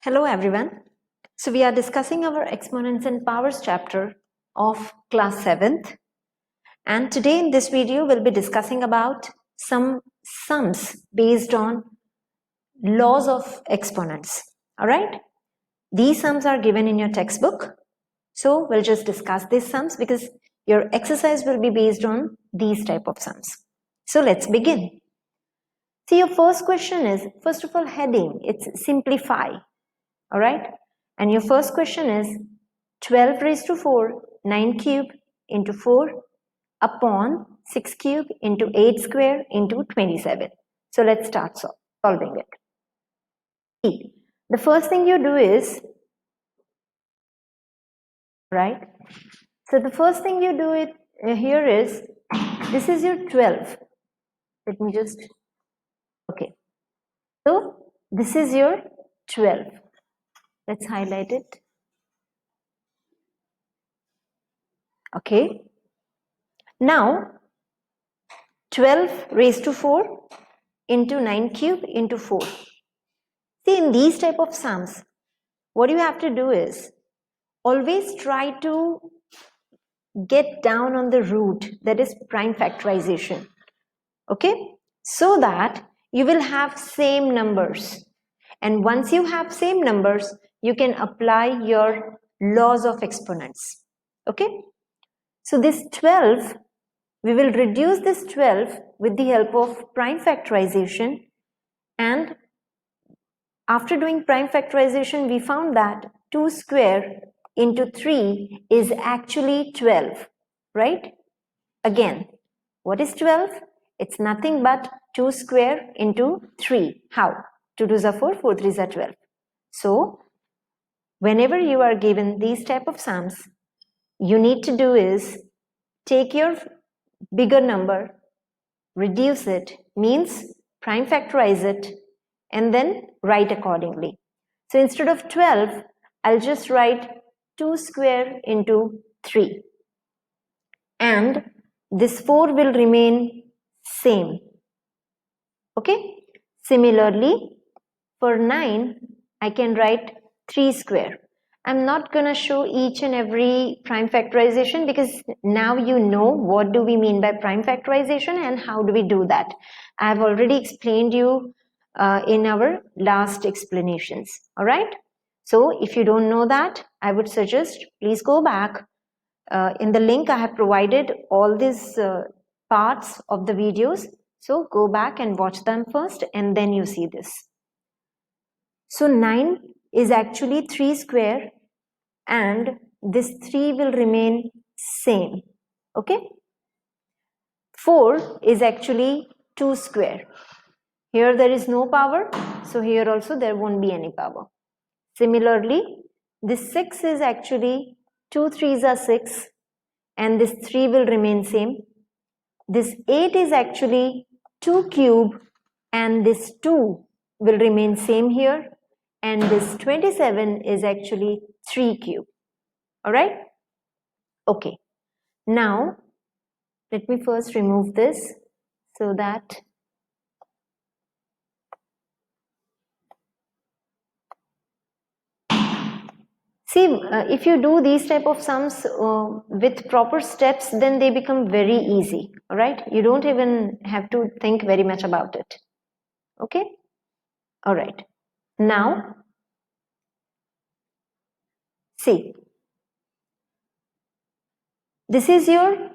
Hello everyone. So we are discussing our exponents and powers chapter of class 7th, and today in this video we'll be discussing about some sums based on laws of exponents. All right, these sums are given in your textbook, so we'll just discuss these sums because your exercise will be based on these type of sums. So let's begin. See, your first question is, first of all, heading, it's simplify. All right, and your first question is 12 raised to 4 9 cube into 4 upon 6 cube into 8 square into 27. So let's start solving it. See, the first thing you do is, right, so the first thing you do it here is, this is your 12. Let me just, okay, so this is your 12. Let's highlight it. Okay, now 12 raised to 4 into 9 cube into 4. See, in these type of sums, what you have to do is always try to get down on the root, that is prime factorization. Okay, so that you will have same numbers, and once you have same numbers, you can apply your laws of exponents. Okay, so this 12, we will reduce this 12 with the help of prime factorization, and after doing prime factorization, we found that 2 square into 3 is actually 12, right? Again, what is 12? It's nothing but 2 square into 3. How? 2 2s are 4, 4 3s are 12. So, whenever you are given these type of sums, you need to do is take your bigger number, reduce it, means prime factorize it, and then write accordingly. So instead of 12, I'll just write 2 square into 3. And this 4 will remain same. Okay? Similarly, for 9, I can write 3 square. I'm not going to show each and every prime factorization because now you know what do we mean by prime factorization and how do we do that. I've already explained you in our last explanations. All right. So if you don't know that, I would suggest please go back. In the link I have provided all these parts of the videos. So go back and watch them first and then you see this. So 9 is actually 3 square and this 3 will remain same. Okay. 4 is actually 2 square. Here there is no power, so here also there won't be any power. Similarly, this 6 is actually 2 3s are 6 and this 3 will remain same. This 8 is actually 2 cube and this 2 will remain same here, and this 27 is actually 3 cube. All right? Okay. Now, let me first remove this so that see, if you do these type of sums with proper steps, then they become very easy. All right? You don't even have to think very much about it. Okay? All right. Now, see, this is your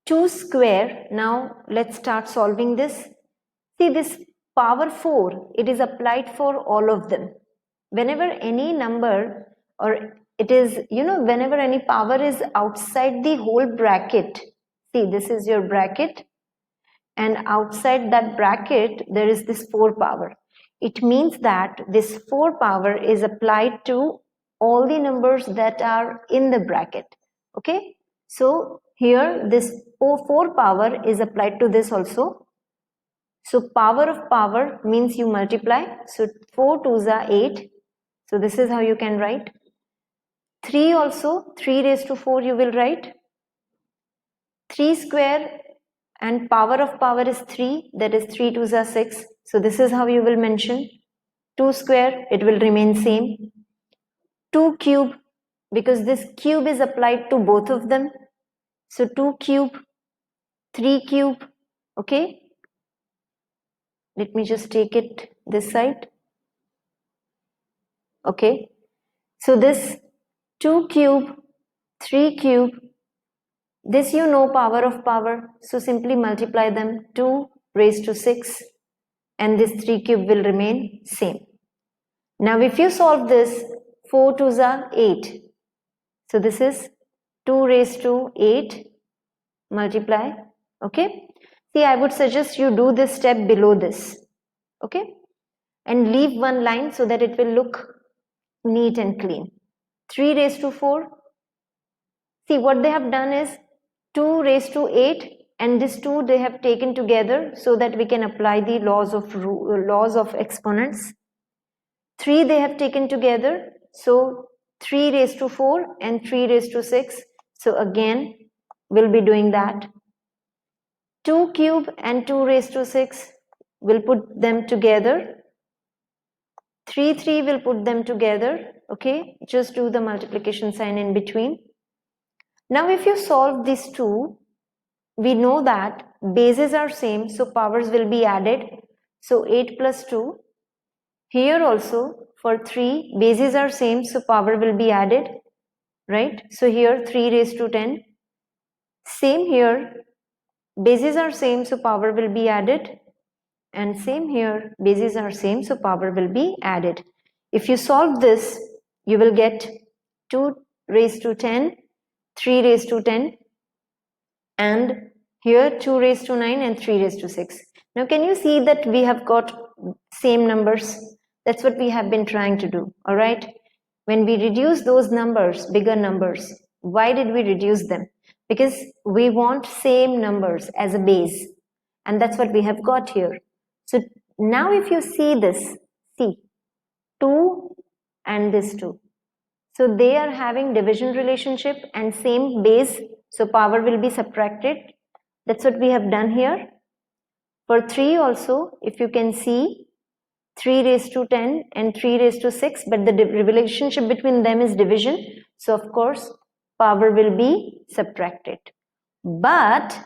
2 square. Now, let's start solving this. See, this power 4, it is applied for all of them. Whenever any number or it is, whenever any power is outside the whole bracket, see, this is your bracket, and outside that bracket, there is this 4 power. It means that this 4 power is applied to all the numbers that are in the bracket. Okay, so here this 4 power is applied to this also. So power of power means you multiply. So 4 2s are 8. So this is how you can write. 3 also, 3 raised to 4 you will write. 3 square and power of power is 3, that is 3 2s are 6. So this is how you will mention. 2 square, it will remain same. 2 cube, because this cube is applied to both of them. So 2 cube, 3 cube, okay. Let me just take it this side. Okay. So this 2 cube, 3 cube, this you know power of power. So simply multiply them. 2 raised to 6 and this 3 cube will remain same. Now if you solve this, 4 2s are 8. So this is 2 raised to 8 multiply. Okay. See, I would suggest you do this step below this. Okay. And leave one line so that it will look neat and clean. 3 raised to 4. See, what they have done is 2 raised to 8 and this 2 they have taken together so that we can apply the laws of exponents. 3 they have taken together, so 3 raised to 4 and 3 raised to 6. So again, we'll be doing that. 2 cube and 2 raised to 6, we'll put them together. 3 will put them together. Okay, just do the multiplication sign in between. Now if you solve these two, we know that bases are same, so powers will be added. So 8 plus 2. Here also for 3, bases are same, so power will be added, right? So here 3 raised to 10. Same here, bases are same, so power will be added. And same here, bases are same, so power will be added. If you solve this, you will get 2 raised to 10, 3 raised to 10, and here 2 raised to 9 and 3 raised to 6. Now can you see that we have got same numbers? That's what we have been trying to do, all right? When we reduce those numbers, bigger numbers, why did we reduce them? Because we want same numbers as a base, and that's what we have got here. So now if you see this, see 2 and this 2. So they are having division relationship and same base, so power will be subtracted. That's what we have done here. For 3 also, if you can see, 3 raised to 10 and 3 raised to 6, but the relationship between them is division. So of course, power will be subtracted. But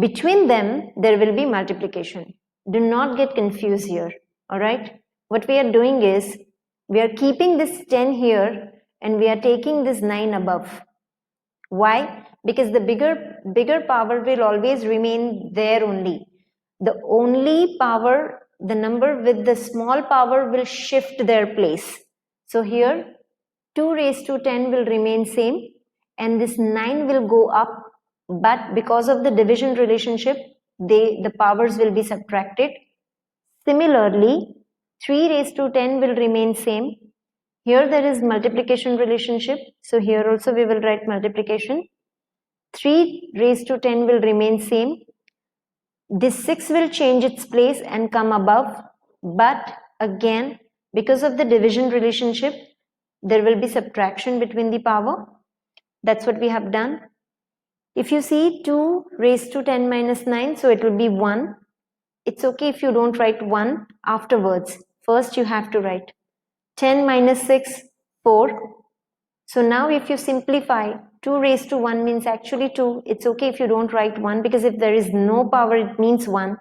between them, there will be multiplication. Do not get confused here, all right? What we are doing is, we are keeping this 10 here and we are taking this 9 above. Why? Because the bigger power will always remain there only. The only power, the number with the small power will shift their place. So here 2 raised to 10 will remain same and this 9 will go up, but because of the division relationship, the powers will be subtracted. Similarly, 3 raised to 10 will remain same. Here there is multiplication relationship, so here also we will write multiplication. 3 raised to 10 will remain same. This 6 will change its place and come above, but again, because of the division relationship, there will be subtraction between the power. That's what we have done. If you see 2 raised to 10 minus 9, so it will be 1. It's okay if you don't write 1 afterwards. First you have to write 10 minus 6, 4. So now if you simplify, 2 raised to 1 means actually 2. It's okay if you don't write 1, because if there is no power, it means 1.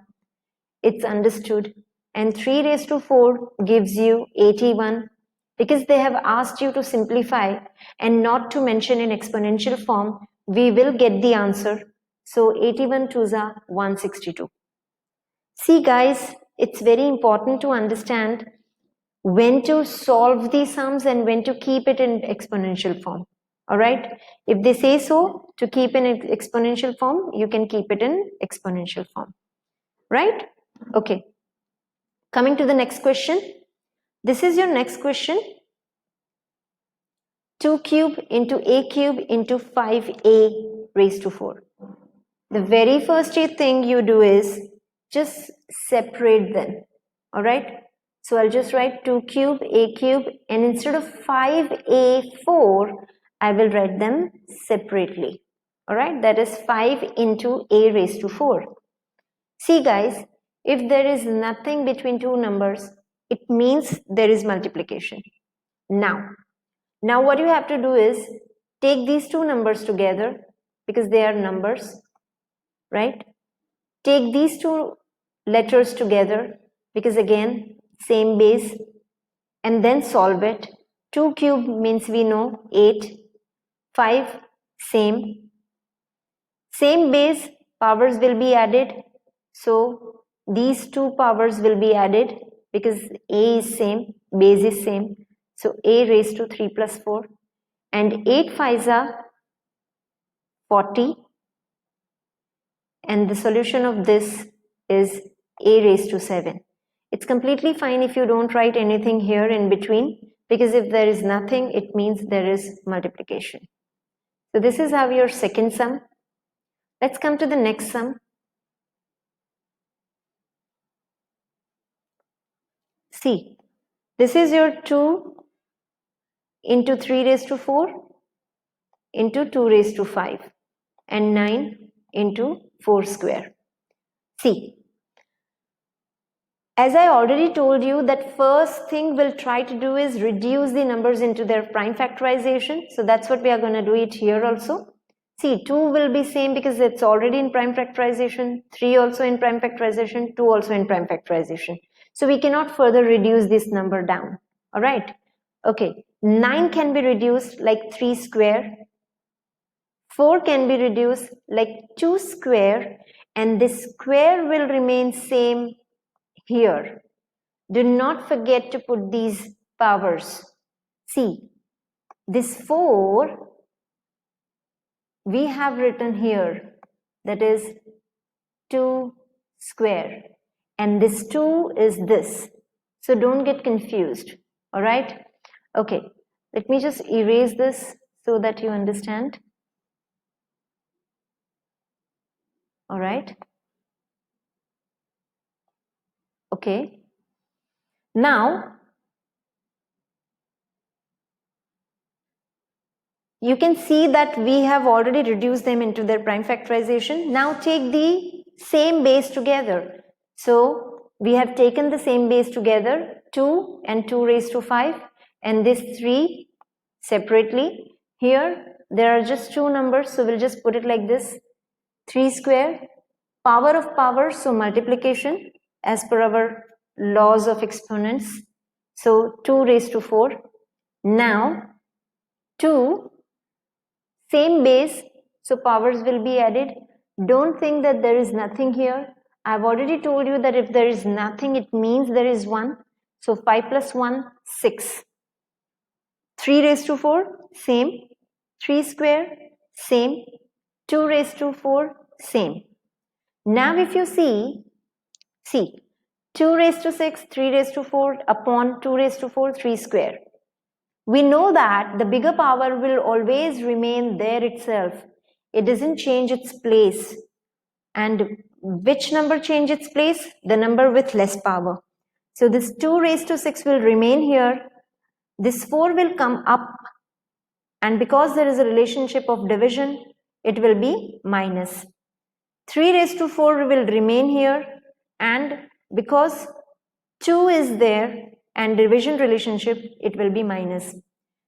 It's understood. And 3 raised to 4 gives you 81. Because they have asked you to simplify and not to mention in exponential form, we will get the answer. So 81 2s are 162. See guys, it's very important to understand when to solve these sums and when to keep it in exponential form. All right, if they say so to keep in exponential form, you can keep it in exponential form, right? Okay, coming to the next question. This is your next question. 2 cube into a cube into 5a raised to 4. The very first thing you do is just separate them. All right, so I'll just write 2 cube, a cube, and instead of 5a4, I will write them separately. All right, that is 5 into a raised to 4. See guys, if there is nothing between two numbers, it means there is multiplication. Now what you have to do is take these two numbers together because they are numbers, right? Take these two letters together because again same base, and then solve it. 2 cube means we know 8, 5 same base, powers will be added, so these two powers will be added because a is same, base is same, so a raised to 3 plus 4, and 8 5s are 40, and the solution of this is a raised to 7. It's completely fine if you don't write anything here in between, because if there is nothing, it means there is multiplication. So this is how your second sum. Let's come to the next sum. See, this is your 2 into 3 raised to 4 into 2 raised to 5 and 9 into 4 square. See, as I already told you, that first thing we'll try to do is reduce the numbers into their prime factorization. So that's what we are going to do it here also. See, 2 will be same because it's already in prime factorization, 3 also in prime factorization, 2 also in prime factorization. So we cannot further reduce this number down. All right. Okay. 9 can be reduced like 3 square. 4 can be reduced like 2 square, and this square will remain same here. Do not forget to put these powers. See, this 4 we have written here, that is 2 square, and this 2 is this. So don't get confused. All right. Okay, let me just erase this so that you understand. All right. Okay. Now you can see that we have already reduced them into their prime factorization. Now take the same base together. So we have taken the same base together, 2 and 2 raised to 5, and this 3 separately. Here there are just two numbers, so we'll just put it like this: 3 square, power of powers, so multiplication as per our laws of exponents. So 2 raised to 4. Now 2, same base, so powers will be added. Don't think that there is nothing here. I've already told you that if there is nothing, it means there is 1. So 5 plus 1, 6. 3 raised to 4, same. 3 square, same. 2 raised to 4, same. Now if you see 2 raised to 6, 3 raised to 4 upon 2 raised to 4, 3 square. We know that the bigger power will always remain there itself. It doesn't change its place. And which number change its place? The number with less power. So this 2 raised to 6 will remain here. This 4 will come up. And because there is a relationship of division, it will be minus. 3 raised to 4 will remain here. And because 2 is there and division relationship, it will be minus.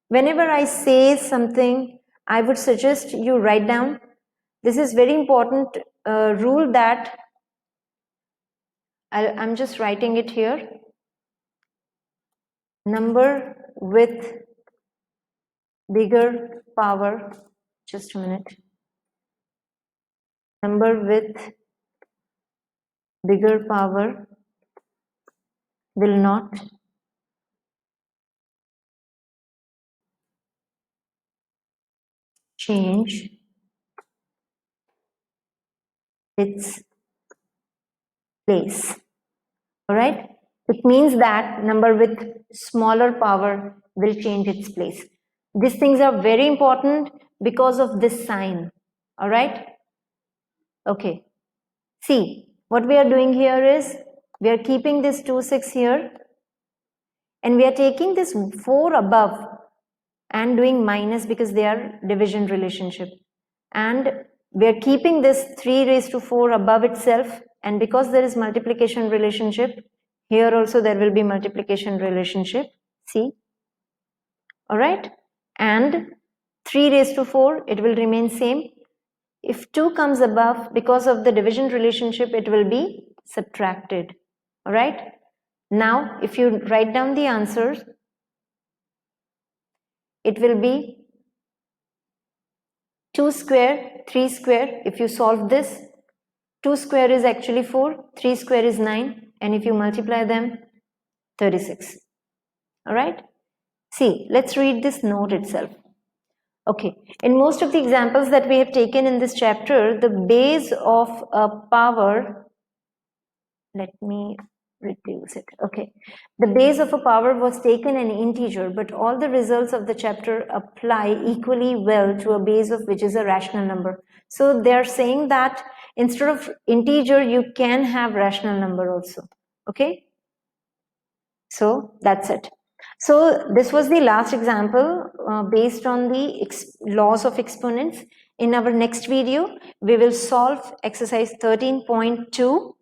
Whenever I say something, I would suggest you write down. This is very important rule that I'm just writing it here. Number with bigger power, just a minute. Number with bigger power will not change its place. All right. It means that number with smaller power will change its place. These things are very important because of this sign. All right. Okay. See, what we are doing here is we are keeping this 2, 6 here, and we are taking this 4 above and doing minus because they are division relationship. And we are keeping this 3 raised to 4 above itself, and because there is multiplication relationship, Here also there will be multiplication relationship, see. Alright, and 3 raised to 4, it will remain same. If 2 comes above, because of the division relationship, it will be subtracted. Alright, now if you write down the answers, it will be 2 square, 3 square. If you solve this, 2 square is actually 4, 3 square is 9, and if you multiply them, 36. Alright, see, let's read this note itself. Okay, in most of the examples that we have taken in this chapter, the base of a power, let me reduce it. Okay, the base of a power was taken an integer, but all the results of the chapter apply equally well to a base of which is a rational number. So they are saying that instead of integer, you can have rational number also. Okay, so that's it. So this was the last example based on the laws of exponents. In our next video, we will solve exercise 13.2.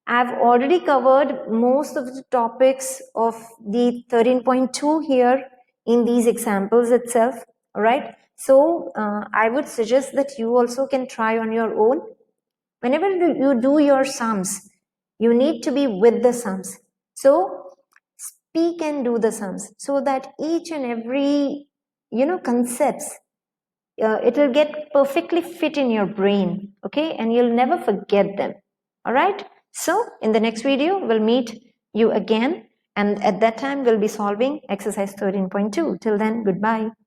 I've already covered most of the topics of the 13.2 here in these examples itself. All right. So I would suggest that you also can try on your own. Whenever you do your sums, you need to be with the sums. So speak and do the sums so that each and every concepts it will get perfectly fit in your brain, okay, and you'll never forget them. All right, so in the next video we'll meet you again, and at that time we'll be solving exercise 13.2. Till then, goodbye.